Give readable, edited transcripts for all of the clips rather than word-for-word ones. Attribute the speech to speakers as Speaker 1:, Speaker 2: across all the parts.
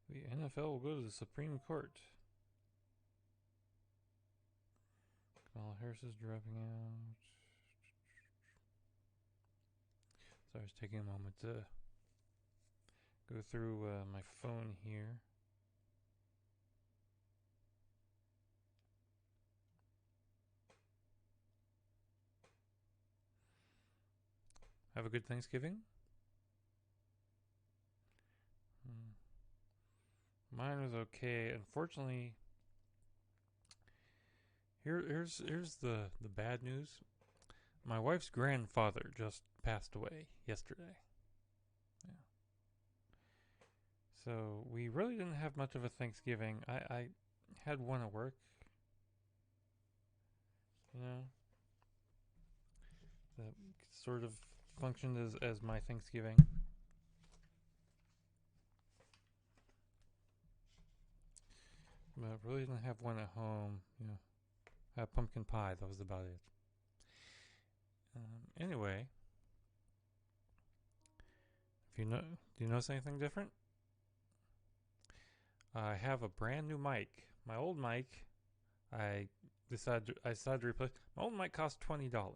Speaker 1: The NFL will go to the Supreme Court. Kamala Harris is dropping out. So I was taking a moment to go through my phone here. Have a good Thanksgiving. Mine was okay. Unfortunately, here's the bad news. My wife's grandfather just passed away yesterday. Yeah. So we really didn't have much of a Thanksgiving. I had one at work. You know, that sort of functioned as my Thanksgiving. But really didn't have one at home. You know, I had pumpkin pie. That was about it. Anyway, do you notice anything different? I have a brand new mic. My old mic, I decided to replace. My old mic cost $20.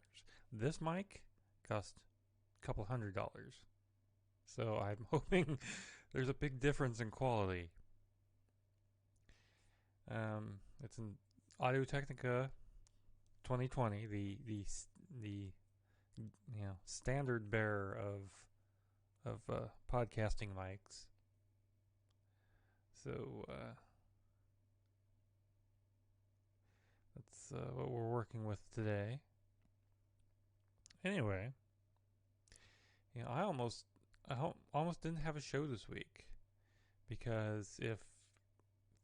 Speaker 1: This mic cost a couple $100. So I'm hoping there's a big difference in quality. It's an Audio-Technica 2020, the standard bearer of podcasting mics. So that's what we're working with today. Anyway, I almost didn't have a show this week because if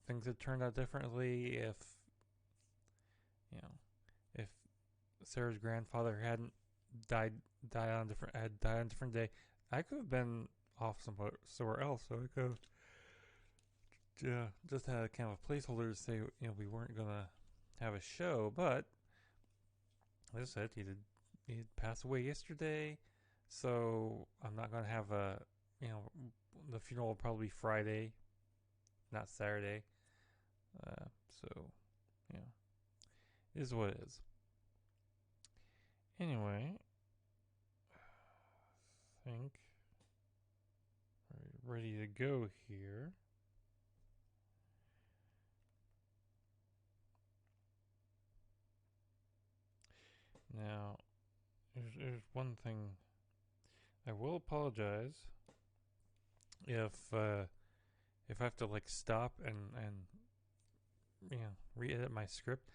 Speaker 1: things had turned out differently, if Sarah's grandfather hadn't died on a different day, I could have been off somewhere else. So I could have just had kind of a placeholder to say we weren't gonna have a show. But as I said, he did pass away yesterday, so I'm not gonna have the funeral will probably be Friday, not Saturday. So it is what it is. Anyway, I think we're ready to go here. Now, there's one thing. I will apologize if I have to stop and re-edit my script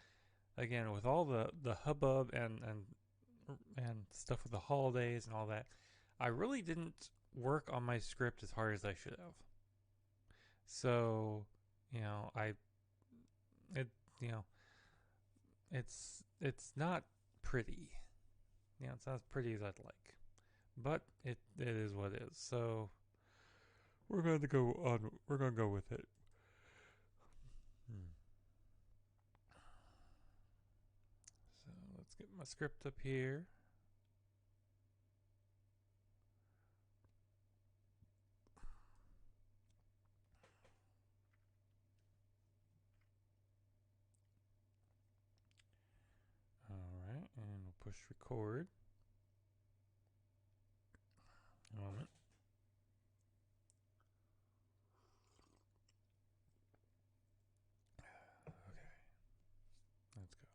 Speaker 1: again with all the hubbub and stuff with the holidays and all that. I really didn't work on my script as hard as I should have. So it's not pretty. It's not as pretty as I'd like, but it is what it is. So we're going to go on. We're going to go with it. So let's get my script up here. Alright, and we'll push record. A moment. Okay, let's go.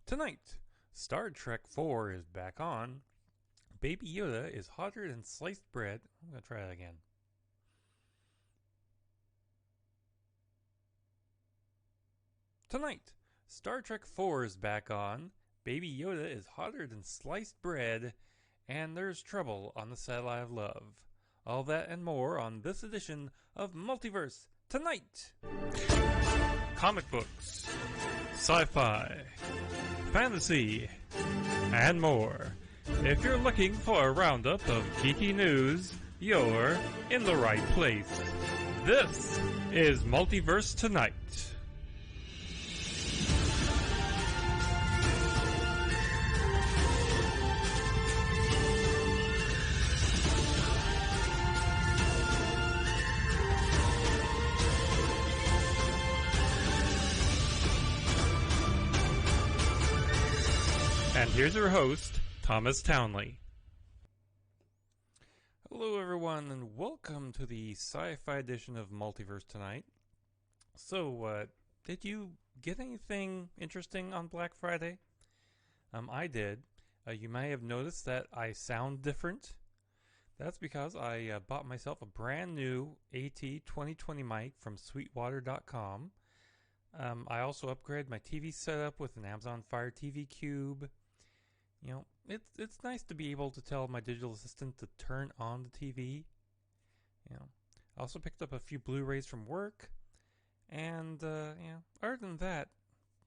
Speaker 1: Tonight, Star Trek 4 is back on. Baby Yoda is hotter than sliced bread. I'm going to try that again. Tonight, Star Trek 4 is back on. Baby Yoda is hotter than sliced bread. And there's trouble on the satellite of love. All that and more on this edition of Multiverse Tonight. Comic books, sci-fi, fantasy, and more. If you're looking for a roundup of geeky news, you're in the right place. This is Multiverse Tonight. here's your host, Thomas Townley. Hello everyone, and welcome to the sci-fi edition of Multiverse Tonight. So, did you get anything interesting on Black Friday? I did. You may have noticed that I sound different. That's because I bought myself a brand new AT2020 mic from sweetwater.com. I also upgraded my TV setup with an Amazon Fire TV Cube. You know, it's nice to be able to tell my digital assistant to turn on the TV. I also picked up a few Blu-rays from work. And, other than that,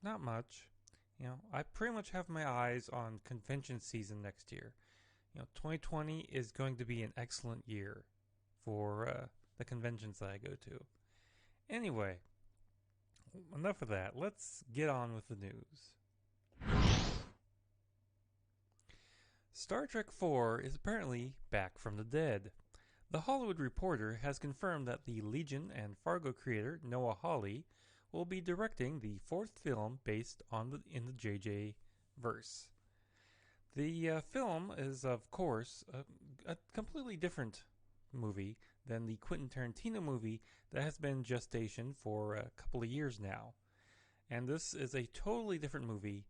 Speaker 1: not much. I pretty much have my eyes on convention season next year. 2020 is going to be an excellent year for the conventions that I go to. Anyway, enough of that. Let's get on with the news. Star Trek IV is apparently back from the dead. The Hollywood Reporter has confirmed that the Legion and Fargo creator Noah Hawley will be directing the fourth film based on in the JJ verse. The film is, of course, a completely different movie than the Quentin Tarantino movie that has been in gestation for a couple of years now. And this is a totally different movie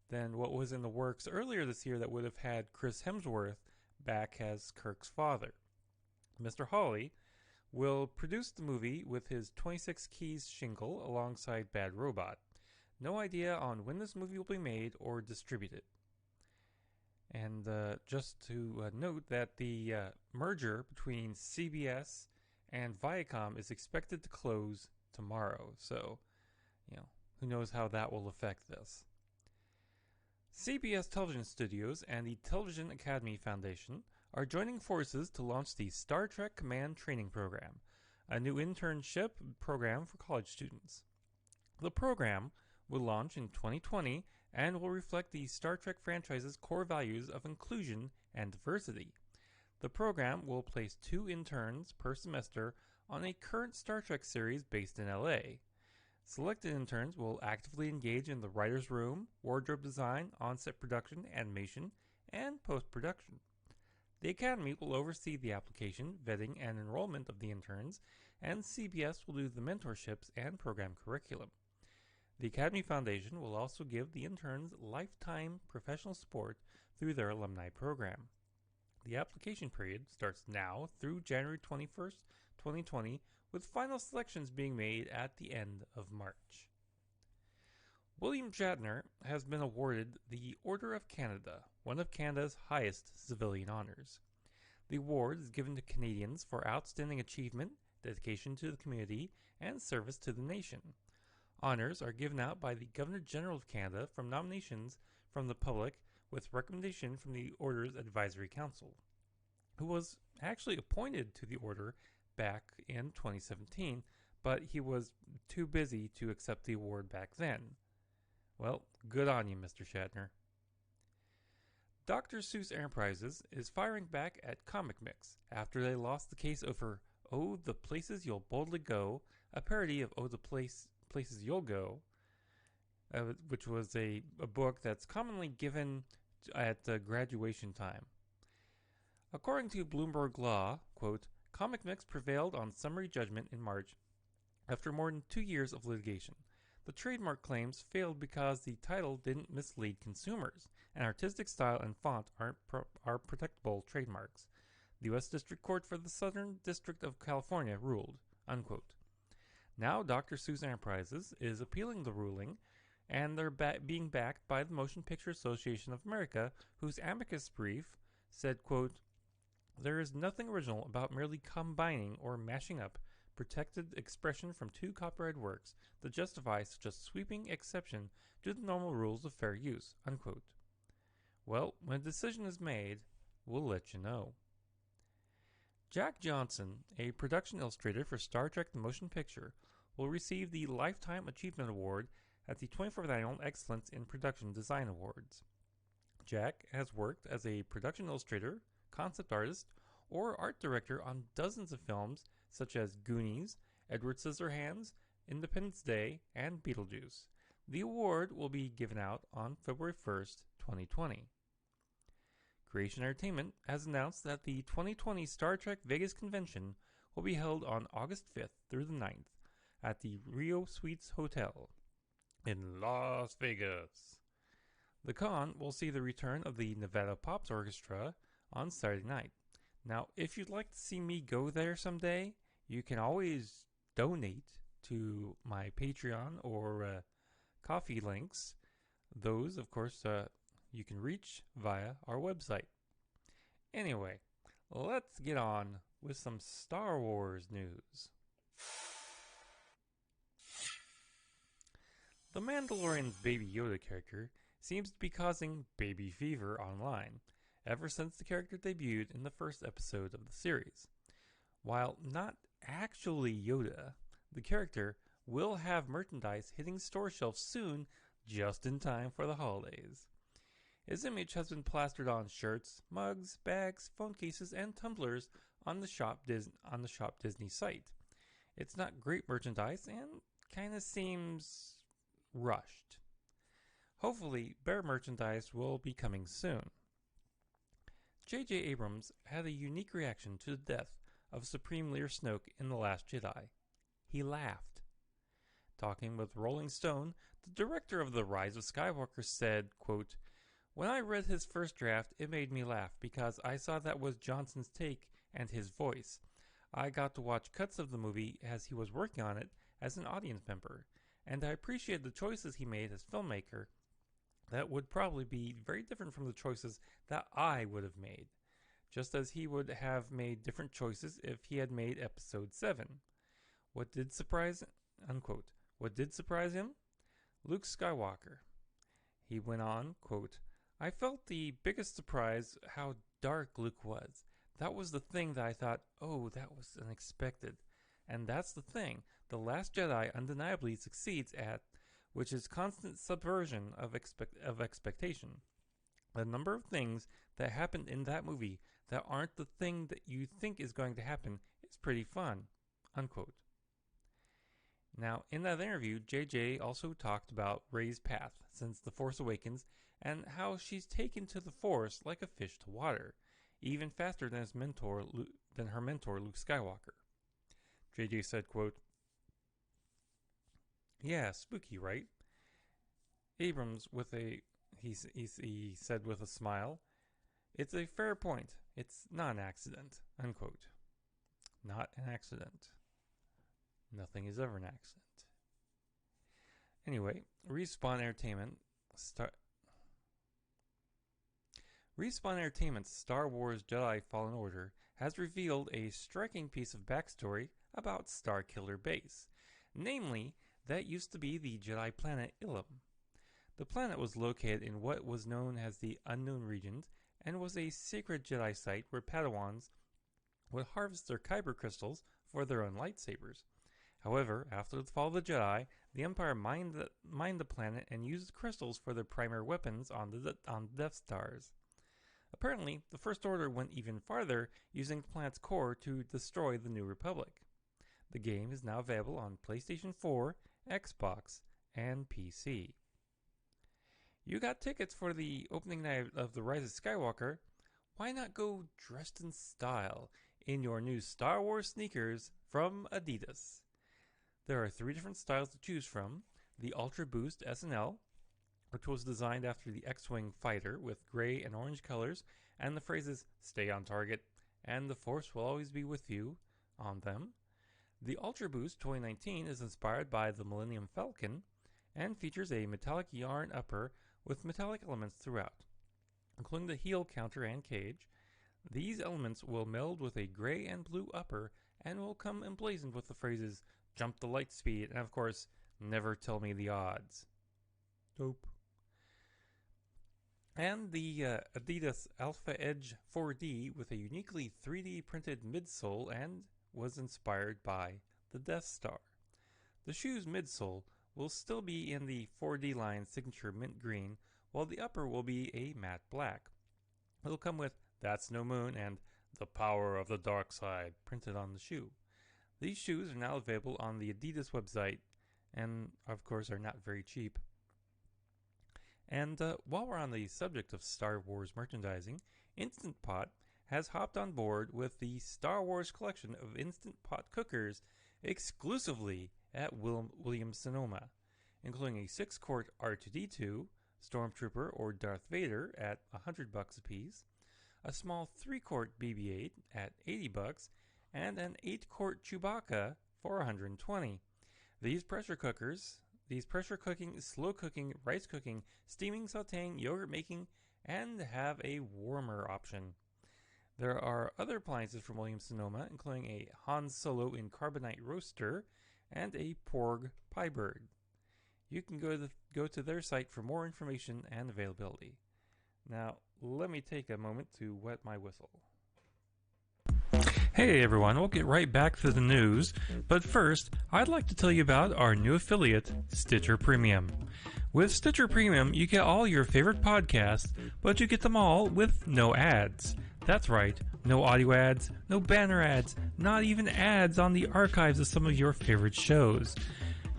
Speaker 1: than what was in the works earlier this year that would have had Chris Hemsworth back as Kirk's father. Mr. Hawley will produce the movie with his 26 Keys shingle alongside Bad Robot. No idea on when this movie will be made or distributed. And just to note that the merger between CBS and Viacom is expected to close tomorrow. So, who knows how that will affect this. CBS Television Studios and the Television Academy Foundation are joining forces to launch the Star Trek Command Training Program, a new internship program for college students. The program will launch in 2020 and will reflect the Star Trek franchise's core values of inclusion and diversity. The program will place 2 interns per semester on a current Star Trek series based in LA. Selected interns will actively engage in the writer's room, wardrobe design, on-set production, animation, and post-production. The Academy will oversee the application, vetting, and enrollment of the interns, and CBS will do the mentorships and program curriculum. The Academy Foundation will also give the interns lifetime professional support through their alumni program. The application period starts now through January 21st, 2020, with final selections being made at the end of March. William Shatner has been awarded the Order of Canada, one of Canada's highest civilian honors. The award is given to Canadians for outstanding achievement, dedication to the community, and service to the nation. Honors are given out by the Governor-General of Canada from nominations from the public with recommendation from the Order's Advisory Council, who was actually appointed to the Order back in 2017, but he was too busy to accept the award back then. Well, good on you, Mr. Shatner. Dr. Seuss Enterprises is firing back at Comic Mix after they lost the case over Oh, the Places You'll Boldly Go, a parody of Oh, the Places You'll Go, which was a book that's commonly given at graduation time. According to Bloomberg Law, quote, Comic Mix prevailed on summary judgment in March after more than 2 years of litigation. The trademark claims failed because the title didn't mislead consumers, and artistic style and font are protectable trademarks. The U.S. District Court for the Southern District of California ruled, unquote. Now Dr. Seuss Enterprises is appealing the ruling, and they're being backed by the Motion Picture Association of America, whose amicus brief said, quote, there is nothing original about merely combining or mashing up protected expression from 2 copyrighted works that justify such a sweeping exception to the normal rules of fair use, unquote. Well, when a decision is made, we'll let you know. Jack Johnson, a production illustrator for Star Trek The Motion Picture, will receive the Lifetime Achievement Award at the 24th Annual Excellence in Production Design Awards. Jack has worked as a production illustrator, concept artist, or art director on dozens of films such as Goonies, Edward Scissorhands, Independence Day, and Beetlejuice. The award will be given out on February 1st, 2020. Creation Entertainment has announced that the 2020 Star Trek Vegas convention will be held on August 5th through the 9th at the Rio Suites Hotel in Las Vegas. The con will see the return of the Nevada Pops Orchestra on Saturday night. Now, if you'd like to see me go there someday, you can always donate to my Patreon or coffee links. Those, of course, you can reach via our website. Anyway, let's get on with some Star Wars news. The Mandalorian's Baby Yoda character seems to be causing baby fever online ever since the character debuted in the first episode of the series. While not actually Yoda, the character will have merchandise hitting store shelves soon, just in time for the holidays. His image has been plastered on shirts, mugs, bags, phone cases, and tumblers on the Shop Disney site. It's not great merchandise and kind of seems rushed. Hopefully, better merchandise will be coming soon. J.J. Abrams had a unique reaction to the death of Supreme Leader Snoke in The Last Jedi. He laughed. Talking with Rolling Stone, the director of The Rise of Skywalker said, quote, "When I read his first draft, it made me laugh because I saw that was Johnson's take and his voice. I got to watch cuts of the movie as he was working on it as an audience member, and I appreciated the choices he made as filmmaker that would probably be very different from the choices that I would have made, just as he would have made different choices if he had made episode 7. What did surprise, unquote, what did surprise him? Luke Skywalker." He went on, quote, "I felt the biggest surprise how dark Luke was. That was the thing that I thought, oh, that was unexpected. And that's the thing The Last Jedi undeniably succeeds at, which is constant subversion of expectation. The number of things that happened in that movie that aren't the thing that you think is going to happen is pretty fun," unquote. Now, in that interview, JJ also talked about Rey's path since The Force Awakens and how she's taken to the Force like a fish to water, even faster than her mentor Luke Skywalker. JJ said, quote, "Yeah, spooky, right?" Abrams he said with a smile, "It's a fair point. It's not an accident," unquote. Not an accident. Nothing is ever an accident. Anyway, Respawn Entertainment's Star Wars Jedi Fallen Order has revealed a striking piece of backstory about Starkiller Base. Namely, that used to be the Jedi planet Ilum. The planet was located in what was known as the Unknown Regions and was a sacred Jedi site where Padawans would harvest their kyber crystals for their own lightsabers. However, after the fall of the Jedi, the Empire mined the planet and used the crystals for their primary weapons on the Death Stars. Apparently, the First Order went even farther, using the planet's core to destroy the New Republic. The game is now available on PlayStation 4, Xbox, and PC. You got tickets for the opening night of The Rise of Skywalker? Why not go dressed in style in your new Star Wars sneakers from Adidas? There are 3 different styles to choose from: the Ultra Boost SNL, which was designed after the X-Wing fighter with gray and orange colors and the phrases "Stay on target" and "The Force will always be with you" on them. The Ultra Boost 2019 is inspired by the Millennium Falcon and features a metallic yarn upper with metallic elements throughout, including the heel counter and cage. These elements will meld with a gray and blue upper and will come emblazoned with the phrases "Jump the light speed" and, of course, "Never tell me the odds." Dope. And the Adidas Alpha Edge 4D with a uniquely 3D printed midsole and was inspired by the Death Star. The shoe's midsole will still be in the 4D line signature mint green, while the upper will be a matte black. It'll come with "That's No Moon" and "The Power of the Dark Side" printed on the shoe. These shoes are now available on the Adidas website and, of course, are not very cheap. And while we're on the subject of Star Wars merchandising, Instant Pot has hopped on board with the Star Wars collection of Instant Pot cookers exclusively at Williams-Sonoma, including a 6-quart R2-D2, Stormtrooper or Darth Vader at $100 a piece, a small 3-quart BB-8 at $80, and an 8-quart Chewbacca for $120. These pressure cooking, slow cooking, rice cooking, steaming, sauteing, yogurt making, and have a warmer option. There are other appliances from Williams-Sonoma, including a Han Solo in carbonite roaster and a Porg pie bird. You can go to their site for more information and availability. Now, let me take a moment to wet my whistle. Hey everyone, we'll get right back to the news, but first, I'd like to tell you about our new affiliate, Stitcher Premium. With Stitcher Premium, you get all your favorite podcasts, but you get them all with no ads. That's right, no audio ads, no banner ads, not even ads on the archives of some of your favorite shows.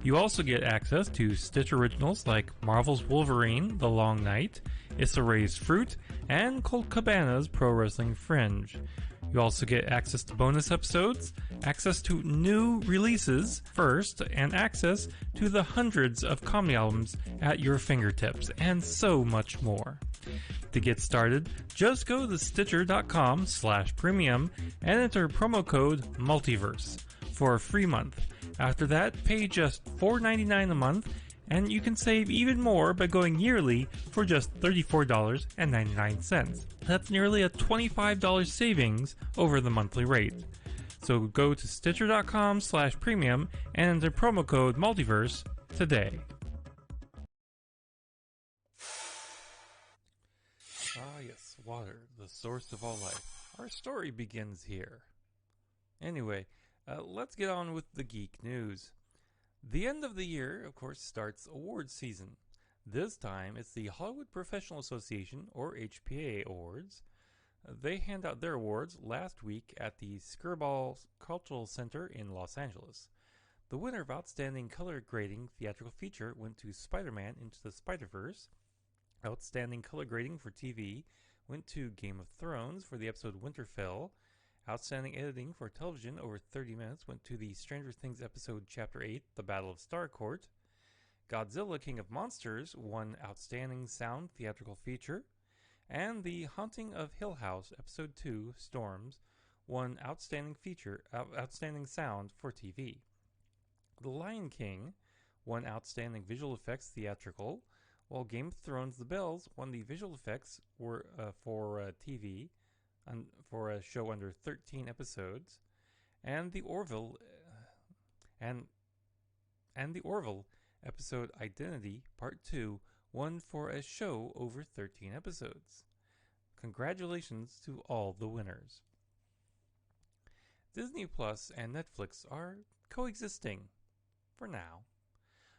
Speaker 1: You also get access to Stitch originals like Marvel's Wolverine, The Long Night, Issa Rae's Fruit, and Colt Cabana's Pro Wrestling Fringe. You also get access to bonus episodes, access to new releases first, and access to the hundreds of comedy albums at your fingertips, and so much more. To get started, just go to Stitcher.com/premium and enter promo code Multiverse for a free month. After that, pay just $4.99 a month, and you can save even more by going yearly for just $34.99. That's nearly a $25 savings over the monthly rate. So go to Stitcher.com/premium and enter promo code Multiverse today. Ah yes, water, the source of all life. Our story begins here. Anyway, let's get on with the geek news. The end of the year, of course, starts awards season. This time, it's the Hollywood Professional Association, or HPA Awards. They hand out their awards last week at the Skirball Cultural Center in Los Angeles. The winner of Outstanding Color Grading Theatrical Feature went to Spider-Man Into the Spider-Verse. Outstanding Color Grading for TV went to Game of Thrones for the episode Winterfell. Outstanding Editing for Television over 30 minutes went to the Stranger Things episode Chapter 8, The Battle of Starcourt. Godzilla King of Monsters won Outstanding Sound Theatrical Feature. And The Haunting of Hill House episode 2, Storms, won Outstanding Sound for TV. The Lion King won Outstanding Visual Effects Theatrical, while Game of Thrones The Bells won the visual effects for TV for a show under 13 episodes, and the Orville episode Identity Part 2 won for a show over 13 episodes. Congratulations to all the winners. Disney Plus and Netflix are coexisting for now.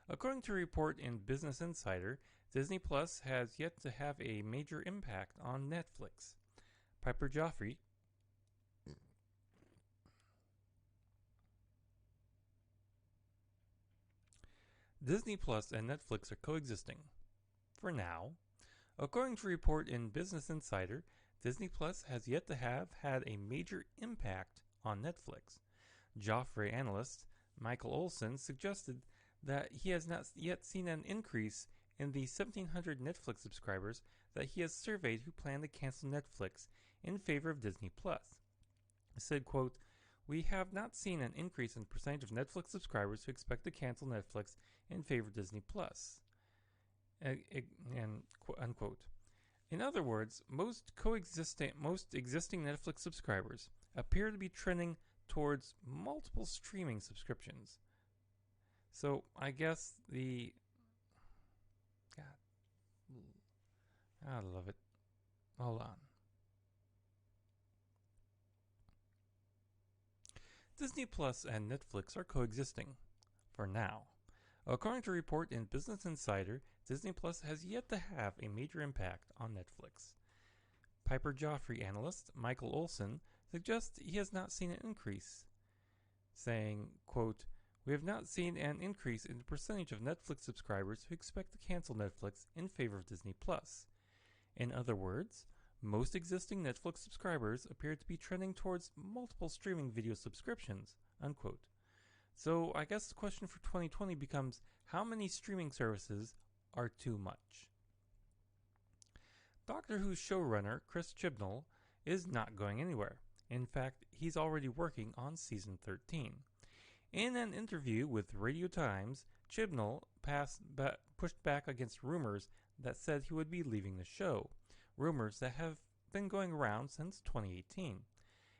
Speaker 1: According to a report in Business Insider, Disney Plus has yet to have a major impact on Netflix. Piper Jaffray, Disney Plus and Netflix are coexisting. For now. According to a report in Business Insider, Disney Plus has yet to have had a major impact on Netflix. Joffrey analyst Michael Olson suggested that he has not yet seen an increase in the 1,700 Netflix subscribers that he has surveyed who plan to cancel Netflix in favor of Disney Plus. He said, quote, "We have not seen an increase in percentage of Netflix subscribers who expect to cancel Netflix in favor of Disney Plus." Unquote. In other words, most existing Netflix subscribers appear to be trending towards multiple streaming subscriptions. So I guess I love it. Hold on. Disney Plus and Netflix are coexisting. For now. According to a report in Business Insider, Disney Plus has yet to have a major impact on Netflix. Piper Jaffray analyst Michael Olson suggests he has not seen an increase, saying, quote, We have not seen an increase in the percentage of Netflix subscribers who expect to cancel Netflix in favor of Disney Plus. In other words, most existing Netflix subscribers appear to be trending towards multiple streaming video subscriptions, unquote. So I guess the question for 2020 becomes, how many streaming services are too much? Doctor Who's showrunner, Chris Chibnall, is not going anywhere. In fact, he's already working on season 13. In an interview with Radio Times, Chibnall pushed back against rumors that said he would be leaving the show, rumors that have been going around since 2018.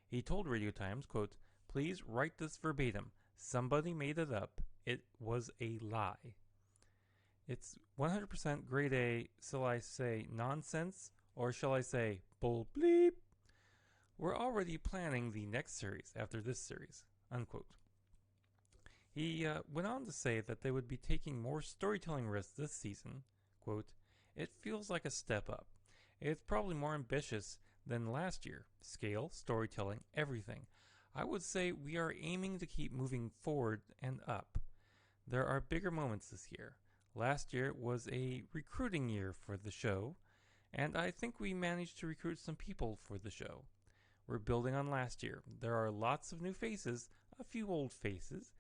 Speaker 1: He told Radio Times, quote, "Please write this verbatim. Somebody made it up. It was a lie. It's 100% grade A, shall I say nonsense, or shall I say bull bleep? We're already planning the next series after this series," unquote. He went on to say that they would be taking more storytelling risks this season. Quote, "It feels like a step up. It's probably more ambitious than last year. Scale, storytelling, everything. I would say we are aiming to keep moving forward and up. There are bigger moments this year. Last year was a recruiting year for the show, and I think we managed to recruit some people for the show. We're building on last year. There are lots of new faces, a few old faces,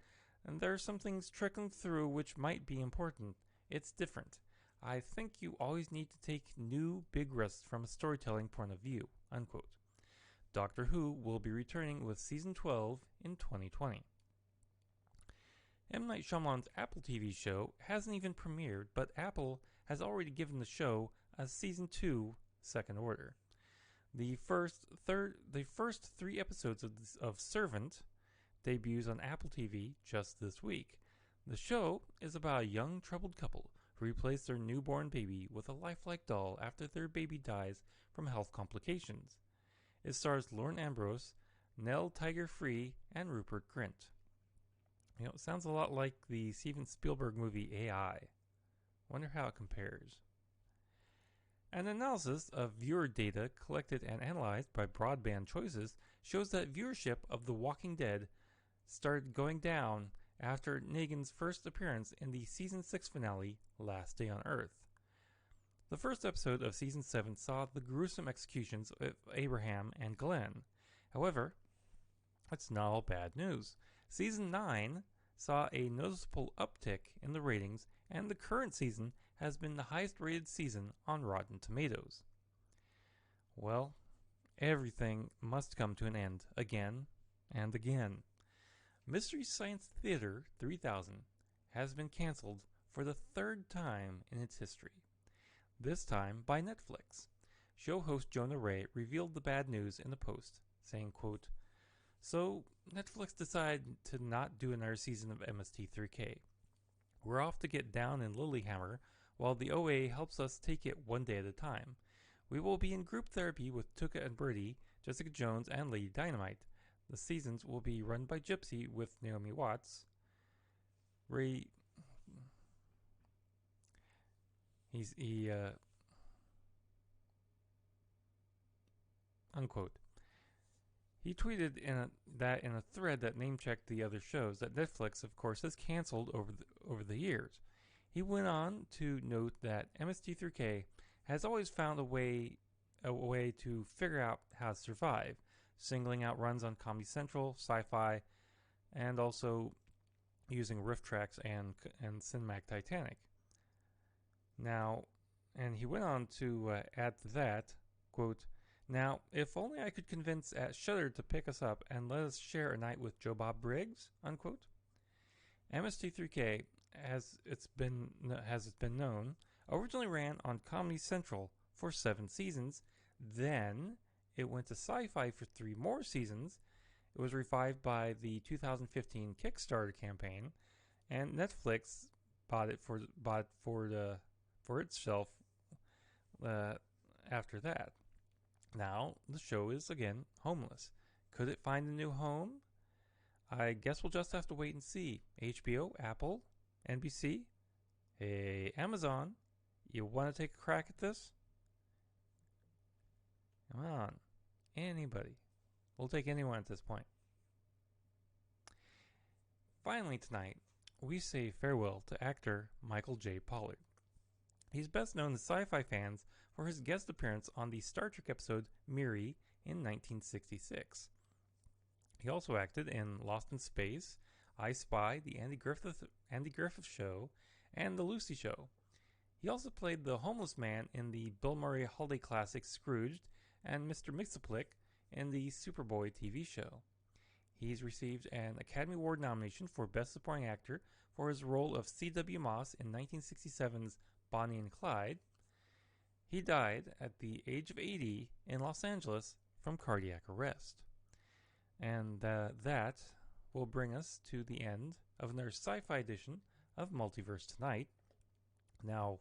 Speaker 1: and there are some things trickling through which might be important. It's different. I think you always need to take new big risks from a storytelling point of view," unquote. Doctor Who will be returning with season 12 in 2020. M. Night Shyamalan's Apple TV show hasn't even premiered, but Apple has already given the show a season 2 second order. The first 3 episodes of Servant debuts on Apple TV just this week. The show is about a young troubled couple who replace their newborn baby with a lifelike doll after their baby dies from health complications. It stars Lauren Ambrose, Nell Tiger-Free, and Rupert Grint. You know, it sounds a lot like the Steven Spielberg movie AI. Wonder how it compares. An analysis of viewer data collected and analyzed by Broadband Choices shows that viewership of The Walking Dead started going down after Negan's first appearance in the season 6 finale, Last Day on Earth. The first episode of season 7 saw the gruesome executions of Abraham and Glenn. However, that's not all bad news. Season 9 saw a noticeable uptick in the ratings, and the current season has been the highest rated season on Rotten Tomatoes. Well, everything must come to an end again and again. Mystery Science Theater 3000 has been canceled for the 3rd time in its history, this time by Netflix. Show host Jonah Ray revealed the bad news in a post, saying, quote, "So, Netflix decided to not do another season of MST3K. We're off to get down in Lilyhammer while the OA helps us take it one day at a time. We will be in group therapy with Tuka and Birdie, Jessica Jones, and Lady Dynamite. The seasons will be run by Gypsy with Naomi Watts. Unquote. He tweeted in a thread that name-checked the other shows that Netflix, of course, has canceled over the years. He went on to note that MST3K has always found a way to figure out how to survive, singling out runs on Comedy Central, Sci-Fi, and also using riff tracks and Cinematic Titanic. Now, and he went on to add to that, quote, "Now, if only I could convince Shudder to pick us up and let us share a night with Joe Bob Briggs," unquote. MST3K, as it's been known, originally ran on Comedy Central for 7 seasons. Then it went to Sci-Fi for 3 more seasons. It was revived by the 2015 Kickstarter campaign, and Netflix bought it for itself after that. Now the show is again homeless. Could it find a new home? I guess we'll just have to wait and see. HBO, Apple, NBC, hey, Amazon, you want to take a crack at this? Come on, anybody. We'll take anyone at this point. Finally, tonight, we say farewell to actor Michael J. Pollard. He's best known to sci fi fans for his guest appearance on the Star Trek episode Miri in 1966. He also acted in Lost in Space, I Spy, The Andy Griffith Show, and The Lucy Show. He also played the homeless man in the Bill Murray holiday classic Scrooged and Mr. Mixaplick in the Superboy TV show. He's received an Academy Award nomination for Best Supporting Actor for his role of C.W. Moss in 1967's Bonnie and Clyde. He died at the age of 80 in Los Angeles from cardiac arrest. And that will bring us to the end of another sci-fi edition of Multiverse Tonight. Now,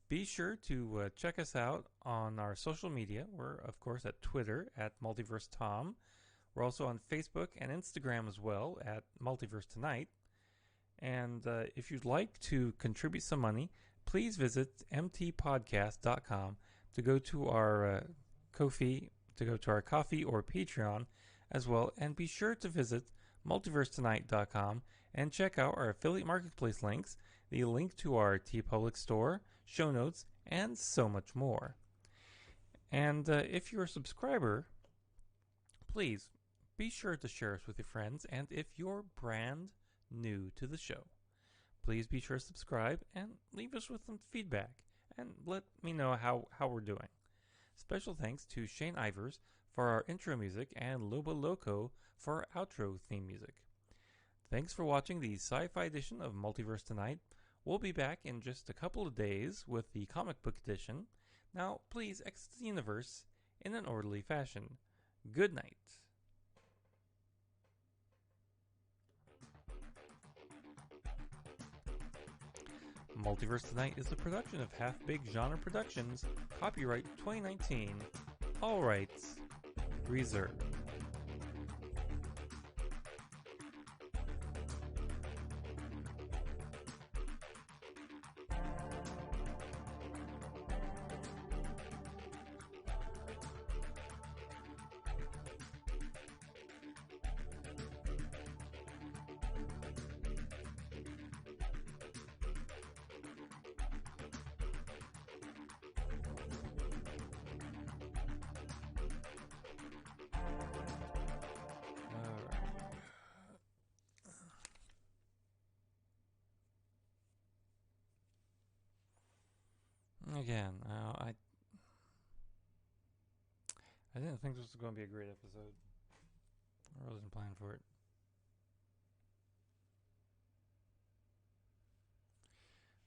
Speaker 1: be sure to check us out on our social media. We're, of course, at Twitter at MultiverseTom. We're also on Facebook and Instagram as well at Multiverse Tonight. And if you'd like to contribute some money, please visit mtpodcast.com to go to our Ko-fi, to go to our Ko-fi or Patreon as well. And be sure to visit multiversetonight.com and check out our affiliate marketplace links, the link to our TeePublic store, show notes, and so much more. And if you're a subscriber, please be sure to share us with your friends. And if you're brand new to the show, please be sure to subscribe and leave us with some feedback and let me know how we're doing. Special thanks to Shane Ivers for our intro music and Lobo Loco for our outro theme music. Thanks for watching the sci-fi edition of Multiverse Tonight. We'll be back in just a couple of days with the comic book edition. Now, please exit the universe in an orderly fashion. Good night. Multiverse Tonight is a production of Half Baked Genre Productions, copyright 2019. All rights reserved. Again, I didn't think this was going to be a great episode. I wasn't planning for it.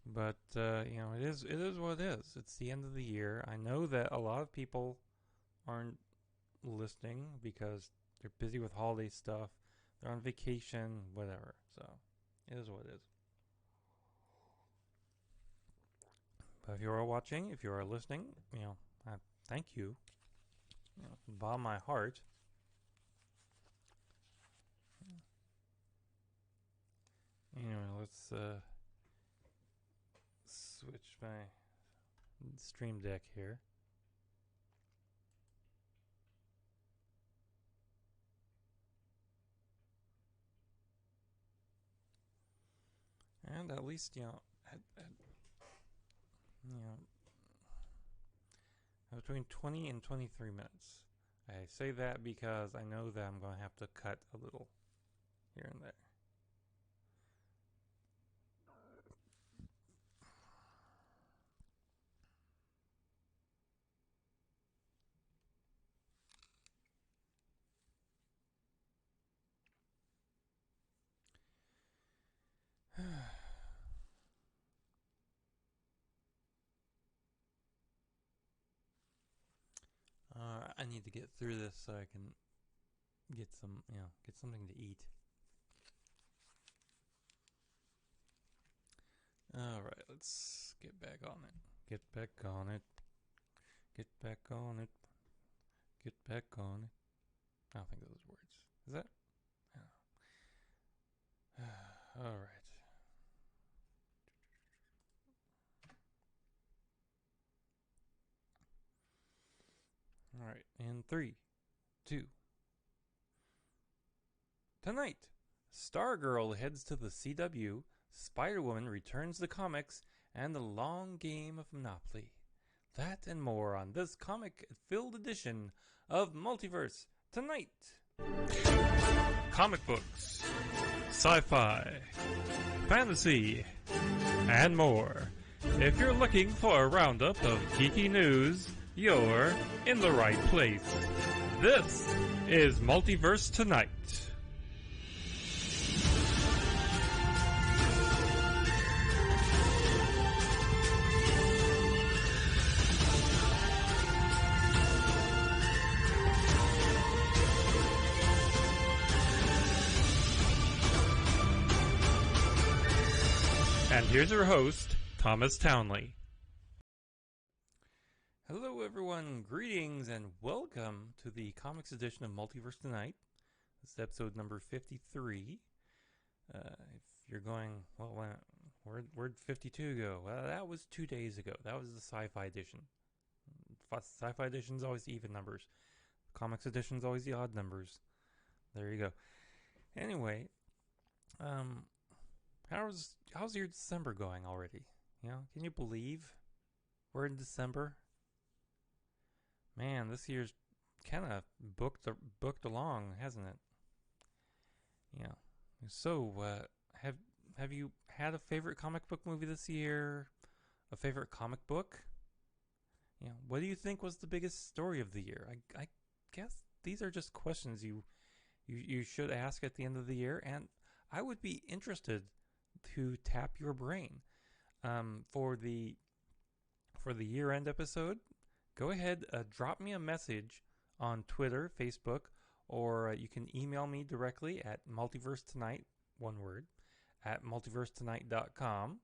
Speaker 1: But it is what it is. It's the end of the year. I know that a lot of people aren't listening because they're busy with holiday stuff. They're on vacation, whatever. So it is what it is. But if you are watching, if you are listening, I thank you. From the bottom of my heart. Anyway, let's switch my stream deck here. And at least, between 20 and 23 minutes. I say that because I know that I'm going to have to cut a little here and there. I need to get through this so I can get get something to eat. All right, let's get back on it. Get back on it. Get back on it. Get back on it. I don't think those are words. Is that? Oh. All right. All right, in 3, 2. Tonight, Stargirl heads to the CW, Spider-Woman returns to comics, and the long game of Monopoly. That and more on this comic-filled edition of Multiverse Tonight. Comic books, sci-fi, fantasy, and more. If you're looking for a roundup of geeky news, you're in the right place. This is Multiverse Tonight. And here's your host, Thomas Townley. Hello everyone, greetings and welcome to the comics edition of Multiverse Tonight. This is episode number 53. If you're going, well, where'd 52 go? Well, that was 2 days ago. That was the sci-fi edition. Sci-fi edition's always even numbers. Comics edition's always the odd numbers. There you go. Anyway, how's your December going already? You know, can you believe we're in December? Man, this year's kind of booked along, hasn't it? Yeah. So, have you had a favorite comic book movie this year? A favorite comic book? You know, what do you think was the biggest story of the year? I guess these are just questions you should ask at the end of the year, and I would be interested to tap your brain. For the year-end episode, go ahead, drop me a message on Twitter, Facebook, or you can email me directly at multiversetonight, one word, at multiversetonight.com,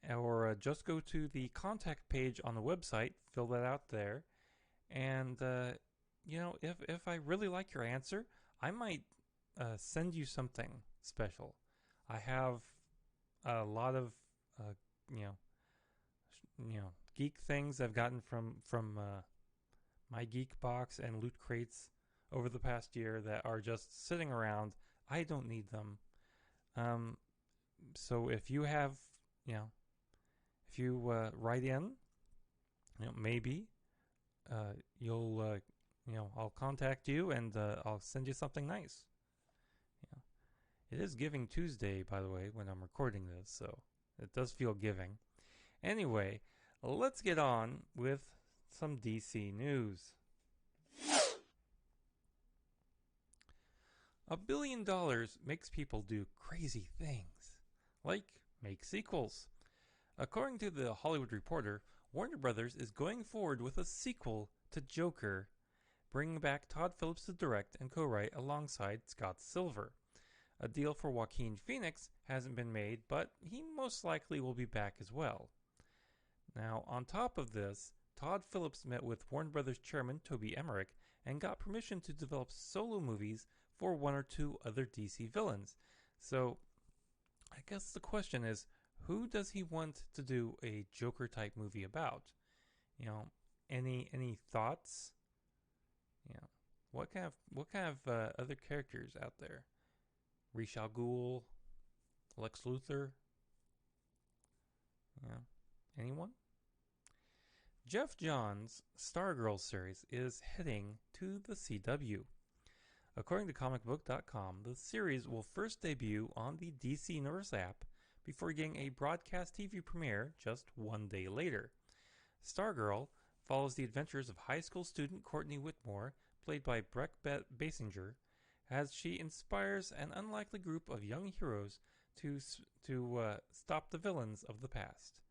Speaker 1: or just go to the contact page on the website, fill that out there, and you know, if I really like your answer, I might send you something special. I have a lot of geek things I've gotten from my geek box and loot crates over the past year that are just sitting around. I don't need them. So if you have, if you write in, maybe you'll I'll contact you and I'll send you something nice. It is Giving Tuesday, by the way, when I'm recording this, so it does feel giving. Anyway, let's get on with some DC news. $1 billion makes people do crazy things, like make sequels. According to the Hollywood Reporter, Warner Brothers is going forward with a sequel to Joker, bringing back Todd Phillips to direct and co-write alongside Scott Silver. A deal for Joaquin Phoenix hasn't been made, but he most likely will be back as well. Now, on top of this, Todd Phillips met with Warner Brothers chairman Toby Emmerich and got permission to develop solo movies for one or two other DC villains. So, I guess the question is, who does he want to do a Joker-type movie about? Any thoughts? What kind of other characters out there? Ra's al Ghul, Lex Luthor. Anyone? Jeff Johns' Stargirl series is heading to the CW. According to comicbook.com, the series will first debut on the DC Universe app before getting a broadcast TV premiere just 1 day later. Stargirl follows the adventures of high school student Courtney Whitmore, played by Breck Basinger, as she inspires an unlikely group of young heroes to stop the villains of the past.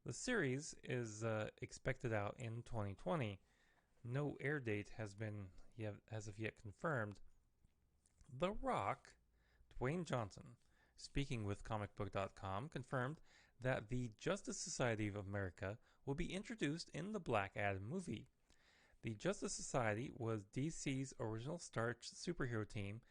Speaker 1: The series is expected out in 2020. No air date has been as of yet confirmed. The Rock, Dwayne Johnson, speaking with comicbook.com, confirmed that the Justice Society of America will be introduced in the Black Adam movie. The Justice Society was DC's original starch superhero team,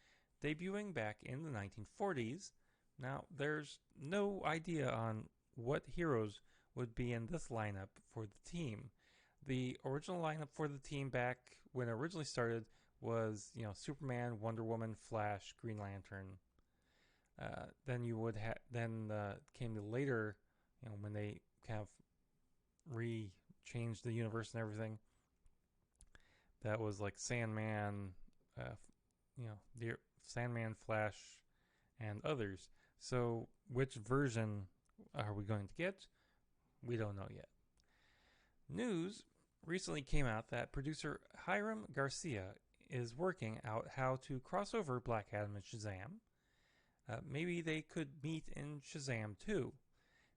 Speaker 1: debuting back in the 1940s. Now, there's no idea on what heroes would be in this lineup for the team. The original lineup for the team back when it originally started was, Superman, Wonder Woman, Flash, Green Lantern, than you would have. Then came the later, when they kind of changed the universe and everything. That was like Sandman, the Sandman, Flash, and others. So, which version are we going to get? We don't know yet. News recently came out that producer Hiram Garcia is working out how to cross over Black Adam and Shazam. Maybe they could meet in Shazam 2.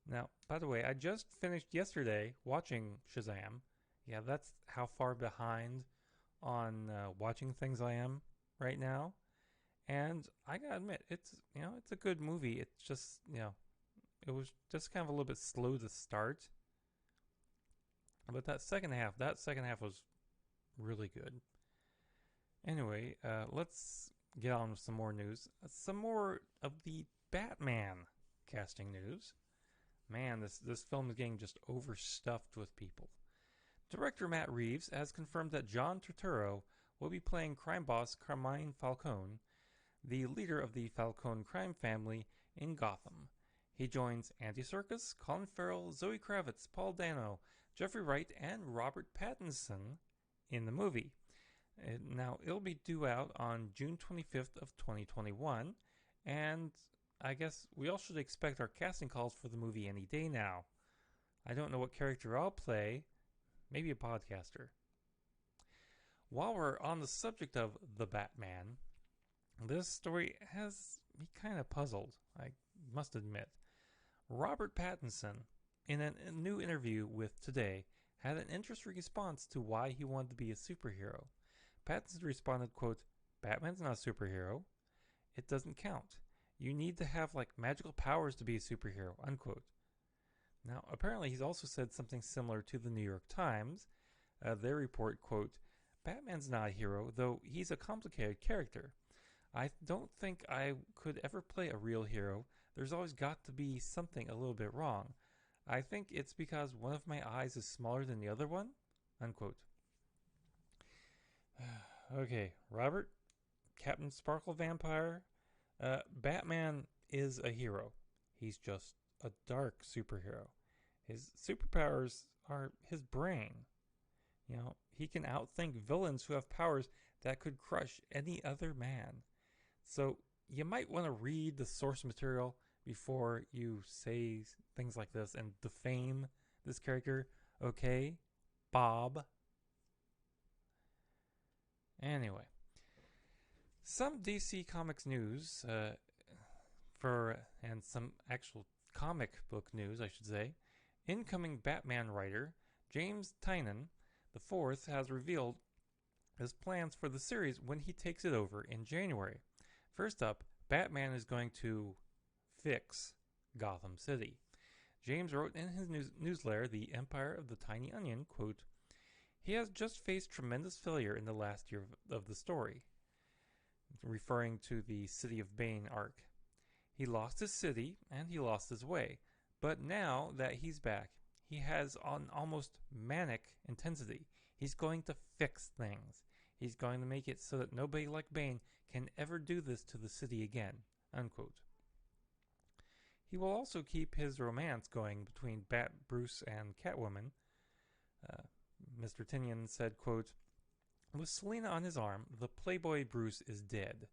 Speaker 1: Now, by the way, I just finished yesterday watching Shazam. Yeah, that's how far behind on watching things I am right now. And I gotta admit, it's a good movie. It's just it was just kind of a little bit slow to start. But that second half was really good. Anyway, let's get on with some more news. Some more of the Batman casting news. Man, this film is getting just overstuffed with people. Director Matt Reeves has confirmed that John Turturro will be playing crime boss Carmine Falcone, the leader of the Falcone crime family in Gotham. He joins Andy Serkis, Colin Farrell, Zoe Kravitz, Paul Dano, Jeffrey Wright, and Robert Pattinson in the movie. Now, it'll be due out on June 25th of 2021, and I guess we all should expect our casting calls for the movie any day now. I don't know what character I'll play. Maybe a podcaster. While we're on the subject of the Batman, this story has me kind of puzzled, I must admit. Robert Pattinson, in a new interview with Today, had an interesting response to why he wanted to be a superhero. Pattinson responded, quote, "Batman's not a superhero. It doesn't count. You need to have like magical powers to be a superhero," unquote. Now, apparently he's also said something similar to the New York Times. They report, quote, "Batman's not a hero, though he's a complicated character. I don't think I could ever play a real hero. There's always got to be something a little bit wrong. I think it's because one of my eyes is smaller than the other one," unquote. Okay, Robert, Captain Sparkle Vampire, Batman is a hero. He's just a dark superhero. His superpowers are his brain. He can outthink villains who have powers that could crush any other man. So you might want to read the source material before you say things like this and defame this character. Okay, Bob? Anyway, some DC Comics news and some actual comic book news, I should say. Incoming Batman writer James Tynion IV has revealed his plans for the series when he takes it over in January. First up, Batman is going to fix Gotham City. James wrote in his newsletter, The Empire of the Tiny Onion, quote, "He has just faced tremendous failure in the last year of the story," referring to the City of Bane arc. "He lost his city and he lost his way, but now that he's back, he has an almost manic intensity. He's going to fix things. He's going to make it so that nobody like Bane can ever do this to the city again," unquote. He will also keep his romance going between Bruce and Catwoman. Mr. Tynion said, quote, "With Selina on his arm, the Playboy Bruce is dead.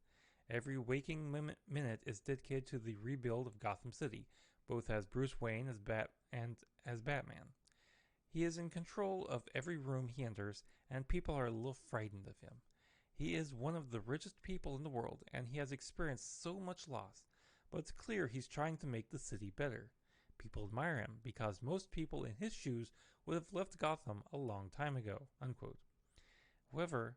Speaker 1: Every waking minute is dedicated to the rebuild of Gotham City, both as Bruce Wayne and as Batman. He is in control of every room he enters, and people are a little frightened of him. He is one of the richest people in the world, and he has experienced so much loss, but it's clear he's trying to make the city better. People admire him because most people in his shoes would have left Gotham a long time ago," unquote. However,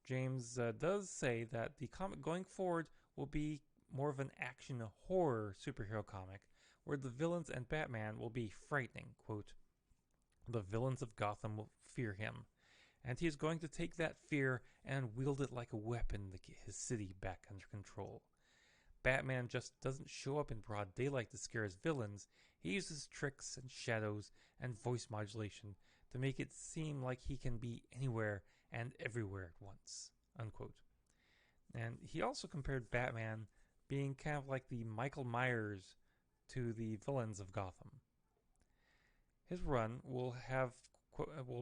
Speaker 1: James does say that the comic going forward will be more of an action horror superhero comic where the villains and Batman will be frightening, quote, "The villains of Gotham will fear him, and he is going to take that fear and wield it like a weapon to get his city back under control. Batman just doesn't show up in broad daylight to scare his villains. He uses tricks and shadows and voice modulation to make it seem like he can be anywhere and everywhere at once," unquote. And he also compared Batman being kind of like the Michael Myers to the villains of Gotham. His run will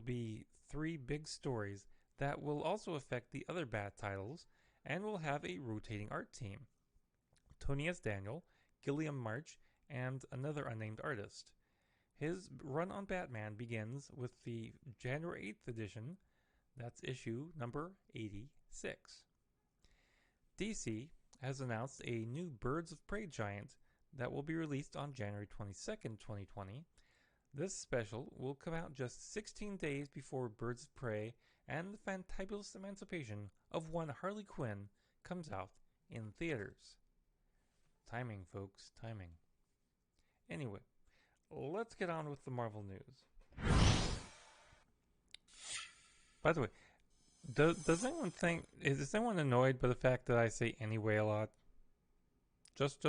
Speaker 1: be 3 big stories that will also affect the other Bat titles and will have a rotating art team. Tony S. Daniel, Gilliam March, and another unnamed artist. His run on Batman begins with the January 8th edition. That's issue number 86. DC has announced a new Birds of Prey giant that will be released on January 22nd, 2020. This special will come out just 16 days before Birds of Prey and the Fantabulous Emancipation of One Harley Quinn comes out in theaters. Timing, folks, timing. Anyway, let's get on with the Marvel news. By the way, does anyone think, is anyone annoyed by the fact that I say anyway a lot? Just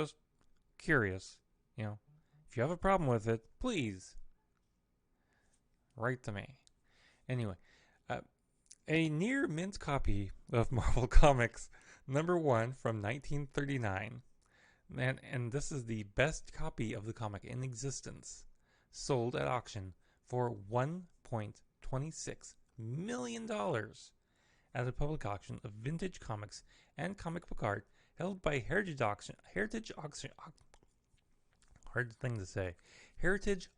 Speaker 1: curious, you know. If you have a problem with it, please write to me. Anyway, a near mint copy of Marvel Comics #1 from 1939, and this is the best copy of the comic in existence, sold at auction for $1.26 million at a public auction of vintage comics and comic book art held by Heritage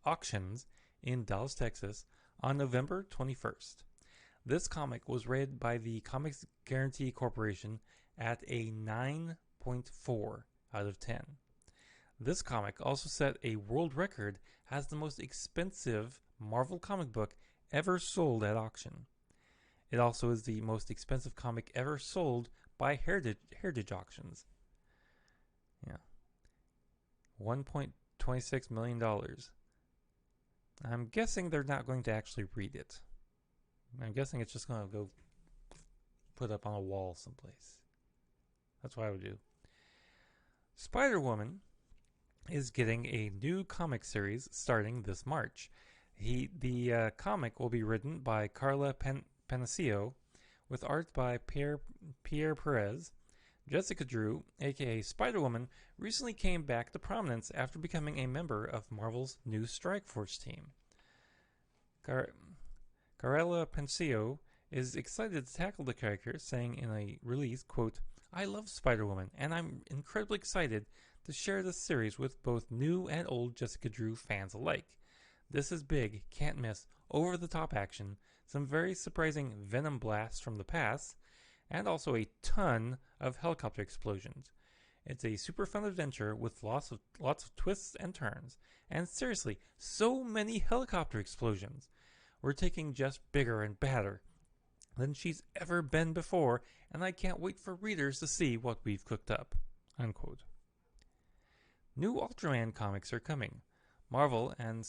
Speaker 1: Auctions in Dallas, Texas on November 21st. This comic was rated by the Comics Guarantee Corporation at a 9.4 out of 10. This comic also set a world record as the most expensive Marvel comic book ever sold at auction. It also is the most expensive comic ever sold by Heritage Auctions. Yeah. $1.26 million. I'm guessing they're not going to actually read it. I'm guessing it's just going to go put up on a wall someplace. That's what I would do. Spider-Woman is getting a new comic series starting this March. The comic will be written by Carla Panaccio, with art by Pierre Perez. Jessica Drew, aka Spider-Woman, recently came back to prominence after becoming a member of Marvel's new Strike Force team. Carla Panaccio is excited to tackle the character, saying in a release, quote, "I love Spider-Woman, and I'm incredibly excited to share this series with both new and old Jessica Drew fans alike. This is big, can't miss, over-the-top action, some very surprising venom blasts from the past, and also a ton of helicopter explosions. It's a super fun adventure with lots of twists and turns, and seriously, so many helicopter explosions. We're taking Jess bigger and badder than she's ever been before, and I can't wait for readers to see what we've cooked up." Unquote. New Ultraman comics are coming. Marvel and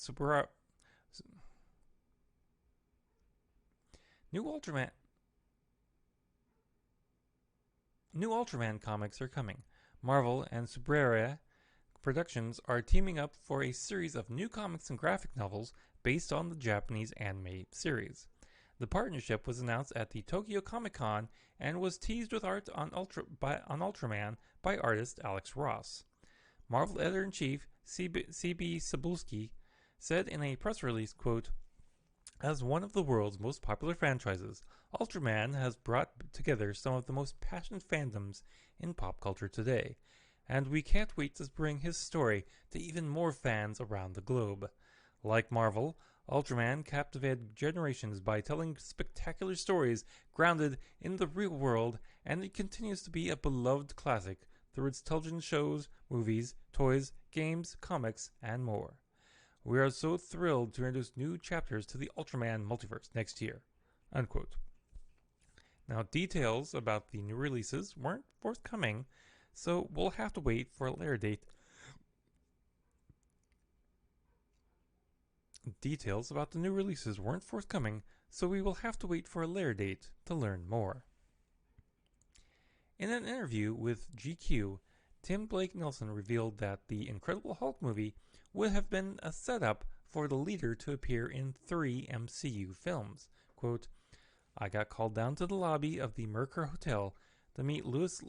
Speaker 1: New Ultraman comics are coming. Marvel and Subrera Productions are teaming up for a series of new comics and graphic novels based on the Japanese anime series. The partnership was announced at the Tokyo Comic Con and was teased with art on Ultraman by artist Alex Ross. Marvel Editor-in-Chief C.B. Cebulski said in a press release, quote, "As one of the world's most popular franchises, Ultraman has brought together some of the most passionate fandoms in pop culture today, and we can't wait to bring his story to even more fans around the globe. Like Marvel, Ultraman captivated generations by telling spectacular stories grounded in the real world, and it continues to be a beloved classic through its television shows, movies, toys, games, comics, and more. We are so thrilled to introduce new chapters to the Ultraman multiverse next year." Unquote. Now, details about the new releases weren't forthcoming, so we'll have to wait for a later date. Details about the new releases weren't forthcoming, so we will have to wait for a later date to learn more. In an interview with GQ, Tim Blake Nelson revealed that the Incredible Hulk movie would have been a setup for the leader to appear in 3 MCU films. Quote, "I got called down to the lobby of the Mercure Hotel to meet Louis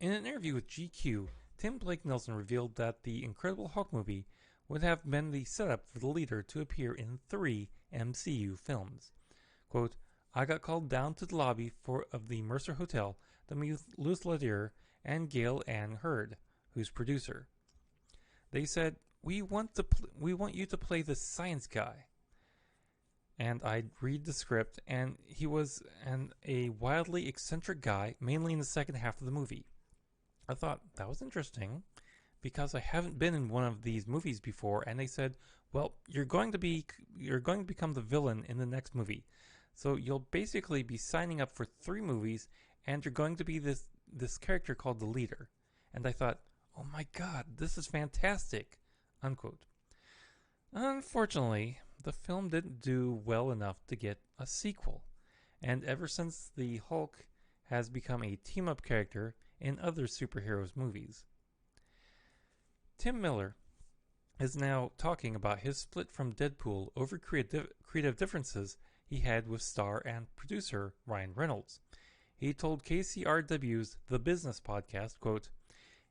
Speaker 1: In an interview with GQ, Tim Blake Nelson revealed that the Incredible Hulk movie would have been the setup for the leader to appear in 3 MCU films. Quote, I got called down to the lobby of the Mercer Hotel to meet with Louis Ledier and Gail Ann Hurd, who's producer. They said, we want you to play the science guy. And I'd read the script, and he was a wildly eccentric guy, mainly in the second half of the movie. I thought that was interesting because I haven't been in one of these movies before, and they said, well, you're going to become the villain in the next movie. So you'll basically be signing up for 3 movies, and you're going to be this character called the leader. And I thought, oh my god, this is fantastic, unquote. Unfortunately, the film didn't do well enough to get a sequel, and ever since the Hulk has become a team-up character in other superheroes movies. Tim Miller is now talking about his split from Deadpool over creative differences he had with star and producer Ryan Reynolds. He told KCRW's The Business podcast, quote,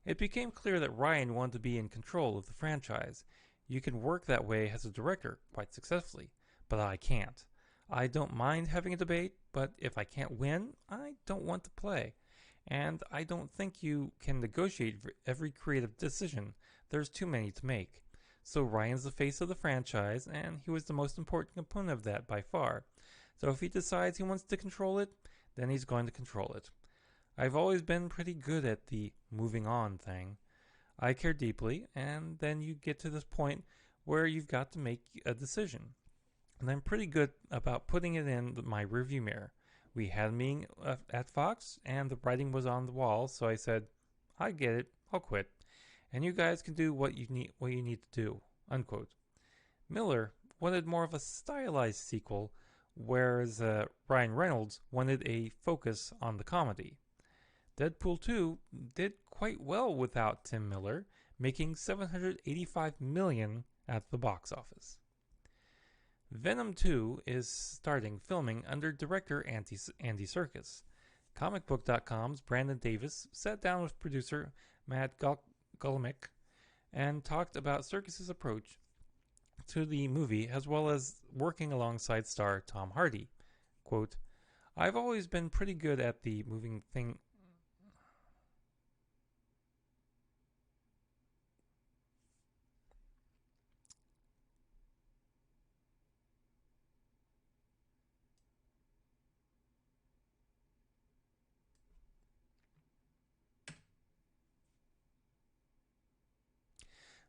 Speaker 1: it became clear that Ryan wanted to be in control of the franchise. You can work that way as a director quite successfully, but I can't. I don't mind having a debate, but if I can't win, I don't want to play. And I don't think you can negotiate for every creative decision. There's too many to make. So Ryan's the face of the franchise, and he was the most important component of that by far. So if he decides he wants to control it, then he's going to control it. I've always been pretty good at the moving on thing. I care deeply, and then you get to this point where you've got to make a decision. And I'm pretty good about putting it in my rearview mirror. We had a meeting at Fox, and the writing was on the wall, so I said, I get it, I'll quit. And you guys can do what you need to do, unquote. Miller wanted more of a stylized sequel, whereas Ryan Reynolds wanted a focus on the comedy. Deadpool 2 did quite well without Tim Miller, making $785 million at the box office. Venom 2 is starting filming under director Andy Serkis. Comicbook.com's Brandon Davis sat down with producer Matt Golomick and talked about Serkis' approach to the movie as well as working alongside star Tom Hardy. Quote, I've always been pretty good at the moving thing.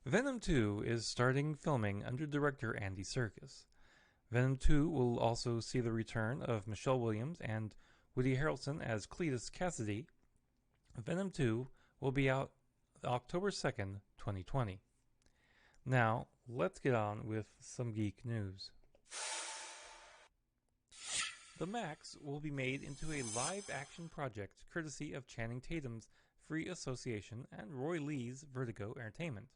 Speaker 1: Venom 2 is starting filming under director Andy Serkis. Venom 2 will also see the return of Michelle Williams and Woody Harrelson as Cletus Cassidy. Venom 2 will be out October 2nd, 2020. Now, let's get on with some geek news. The Max will be made into a live-action project courtesy of Channing Tatum's Free Association and Roy Lee's Vertigo Entertainment.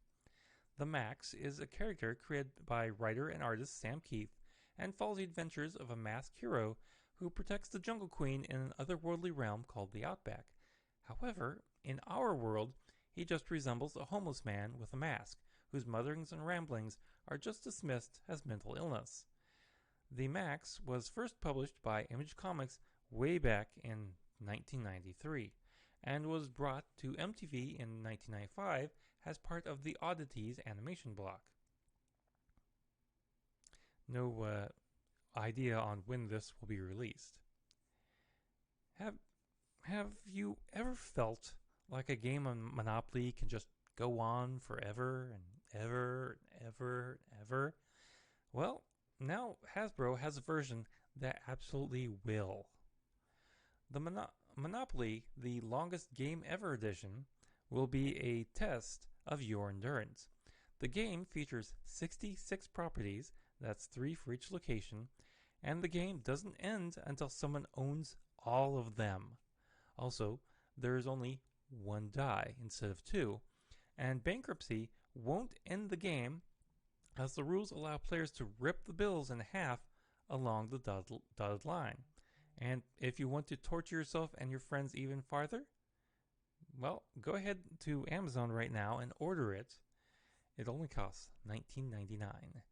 Speaker 1: The Max is a character created by writer and artist Sam Keith and follows the adventures of a masked hero who protects the Jungle Queen in an otherworldly realm called the Outback. However, in our world, he just resembles a homeless man with a mask, whose mutterings and ramblings are just dismissed as mental illness. The Max was first published by Image Comics way back in 1993 and was brought to MTV in 1995 as part of the Oddities animation block. No idea on when this will be released. Have you ever felt like a game of Monopoly can just go on forever and ever and ever and ever? Well, now Hasbro has a version that absolutely will. The Monopoly, the longest game ever edition, will be a test of your endurance. The game features 66 properties, that's 3 for each location, and the game doesn't end until someone owns all of them. Also, there is only 1 die instead of 2, and bankruptcy won't end the game as the rules allow players to rip the bills in half along the dotted line. And if you want to torture yourself and your friends even farther, Well, go ahead to Amazon right now and order it. It only costs $19.99.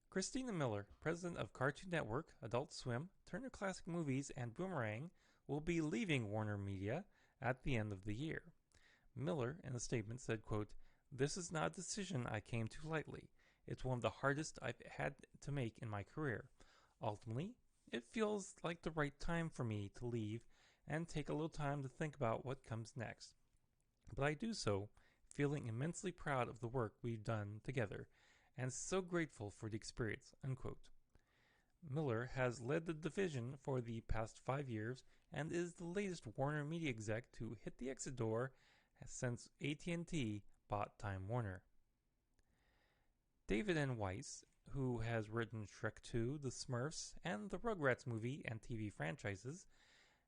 Speaker 1: Christina Miller, president of Cartoon Network, Adult Swim, Turner Classic Movies, and Boomerang, will be leaving Warner Media at the end of the year. Miller, in a statement, said, quote, "This is not a decision I came to lightly. It's one of the hardest I've had to make in my career. Ultimately, it feels like the right time for me to leave and take a little time to think about what comes next. But I do so feeling immensely proud of the work we've done together and so grateful for the experience," unquote. Miller has led the division for the past 5 years and is the latest Warner Media exec to hit the exit door since AT&T bought Time Warner. David N. Weiss, who has written Shrek 2, The Smurfs, and the Rugrats movie and TV franchises,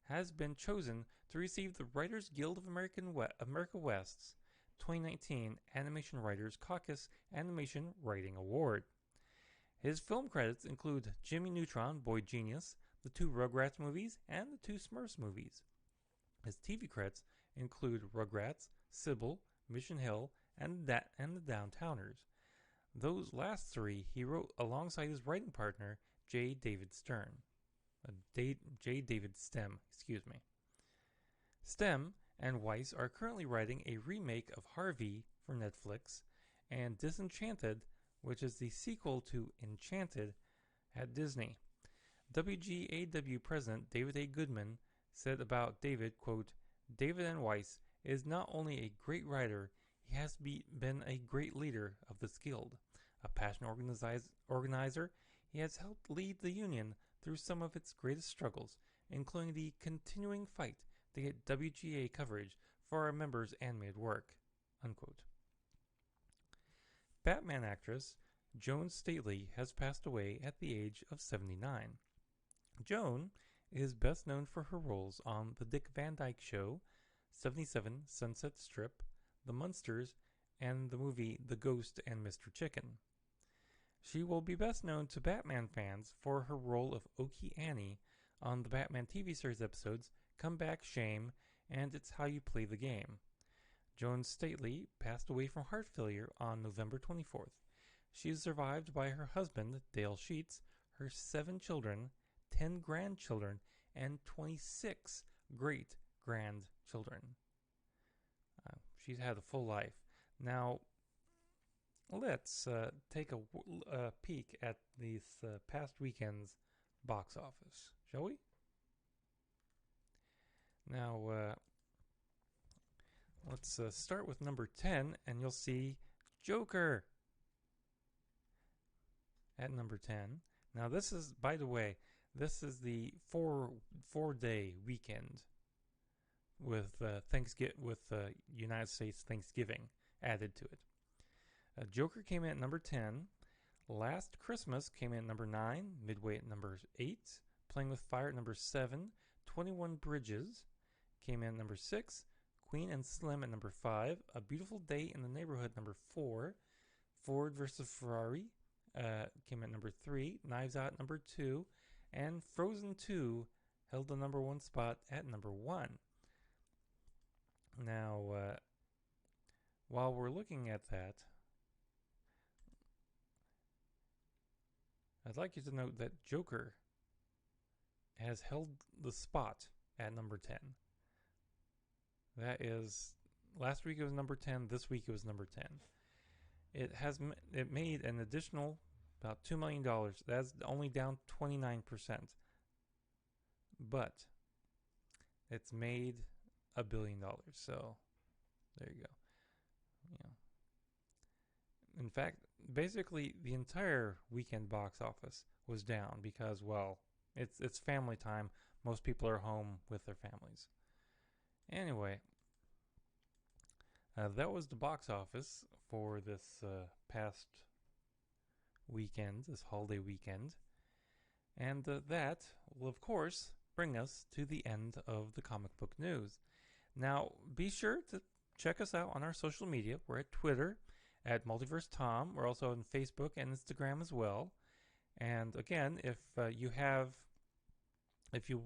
Speaker 1: has been chosen to receive the Writers Guild of America West's 2019 Animation Writers Caucus Animation Writing Award. His film credits include Jimmy Neutron, Boy Genius, the 2 Rugrats movies, and the 2 Smurfs movies. His TV credits include Rugrats, Sybil, Mission Hill, and the Downtowners. Those last 3 he wrote alongside his writing partner, J. David Stern. J. David Stem, excuse me. Stem and Weiss are currently writing a remake of Harvey for Netflix, and Disenchanted, which is the sequel to Enchanted at Disney. WGAW President David A. Goodman said about David, quote, "David N. Weiss is not only a great writer, he has been a great leader of this guild. A passionate organizer, he has helped lead the union through some of its greatest struggles, including the continuing fight to get WGA coverage for our members' animated work," unquote. Batman actress Joan Stately has passed away at the age of 79. Joan is best known for her roles on The Dick Van Dyke Show, 77 Sunset Strip, The Munsters, and the movie The Ghost and Mr. Chicken. She will be best known to Batman fans for her role of Okie Annie on the Batman TV series episodes Come Back, Shame, and It's How You Play the Game. Joan Stately passed away from heart failure on November 24th. She is survived by her husband, Dale Sheets, her 7 children, 10 grandchildren, and 26 great-grandchildren. She's had a full life. Now, let's take a peek at this past weekend's box office, shall we? Now, let's start with number 10, and you'll see Joker at number 10. Now, this is, by the way, this is the four-day weekend with United States Thanksgiving added to it. Joker came in at number 10. Last Christmas came in at number 9. Midway at number 8. Playing with Fire at number 7. 21 Bridges came in at number 6. Queen and Slim at number 5. A Beautiful Day in the Neighborhood number 4. Ford vs. Ferrari came in at number 3. Knives Out at number 2. And Frozen 2 held the number 1 spot at number 1. Now, while we're looking at that, I'd like you to note that Joker has held the spot at number 10. That is, last week it was number 10, this week it was number 10. It made an additional about $2 million. That's only down 29%. But it's made $1 billion. So there you go. In fact, basically the entire weekend box office was down because, well, it's family time. Most people are home with their families. Anyway, that was the box office for this past weekend, this holiday weekend. And that will, of course, bring us to the end of the comic book news. Now, be sure to check us out on our social media. We're at Twitter at Multiverse Tom. We're also on Facebook and Instagram as well. And again, if you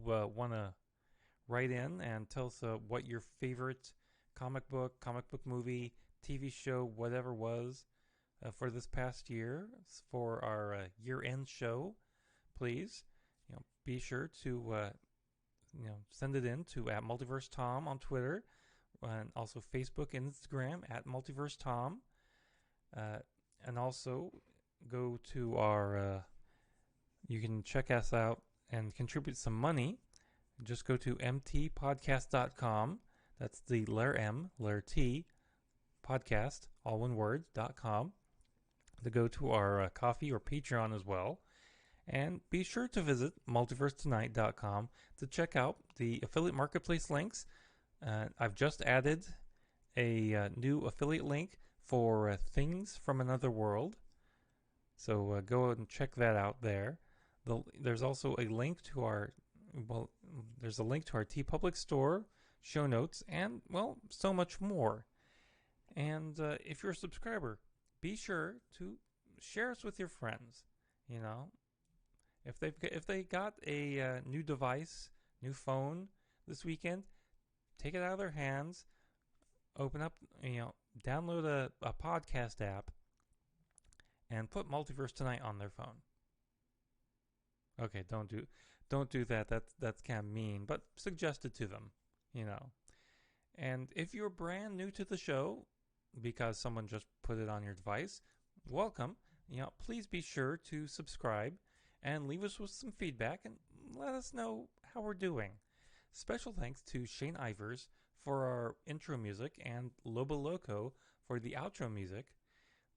Speaker 1: want to write in and tell us what your favorite comic book movie, TV show, whatever was for this past year for our year-end show. Please, be sure to send it in to at Multiverse Tom on Twitter, and also Facebook and Instagram at Multiverse Tom, and also go to our. You can check us out and contribute some money. Just go to mtpodcast.com. That's the letter M, letter T, podcast, all one word, .com. To go to our Coffee or Patreon as well. And be sure to visit multiversetonight.com to check out the affiliate marketplace links. I've just added a new affiliate link for Things from Another World. So go and check that out there. There's also a link to our TeePublic store, show notes, and so much more. And if you're a subscriber, be sure to share us with your friends. If they got a new device, new phone this weekend, take it out of their hands, open up, download a podcast app, and put Multiverse Tonight on their phone. Okay, don't do that. That's kind of mean, but suggest it to them, And if you're brand new to the show, because someone just put it on your device, welcome. Please be sure to subscribe and leave us with some feedback and let us know how we're doing. Special thanks to Shane Ivers for our intro music and Lobo Loco for the outro music.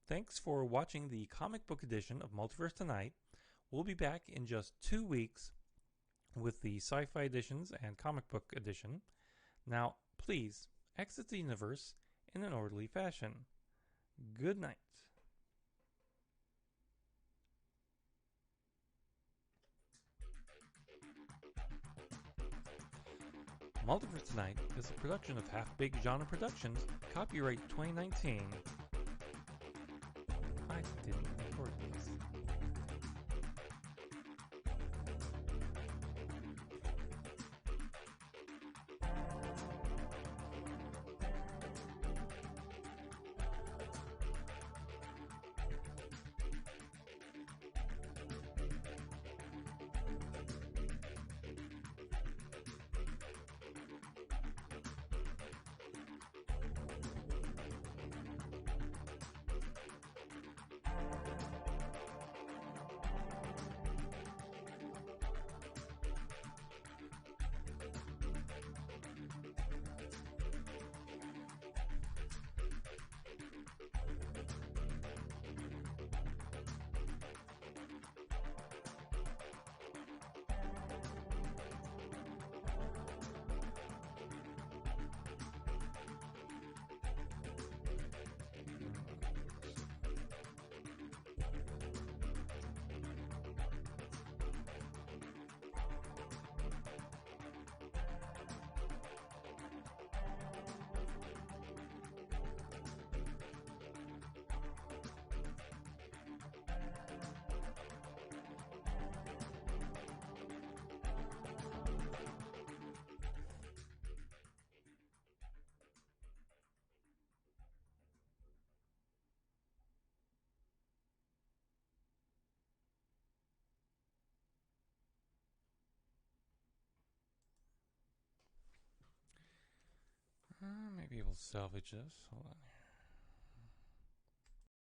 Speaker 1: Thanks for watching the comic book edition of Multiverse Tonight. We'll be back in just 2 weeks with the sci-fi editions and comic book edition. Now, please exit the universe in an orderly fashion. Good night. Multiverse Tonight is a production of Half-Baked Genre Productions, copyright 2019. I didn't record this. Maybe we'll salvage this. Hold on here.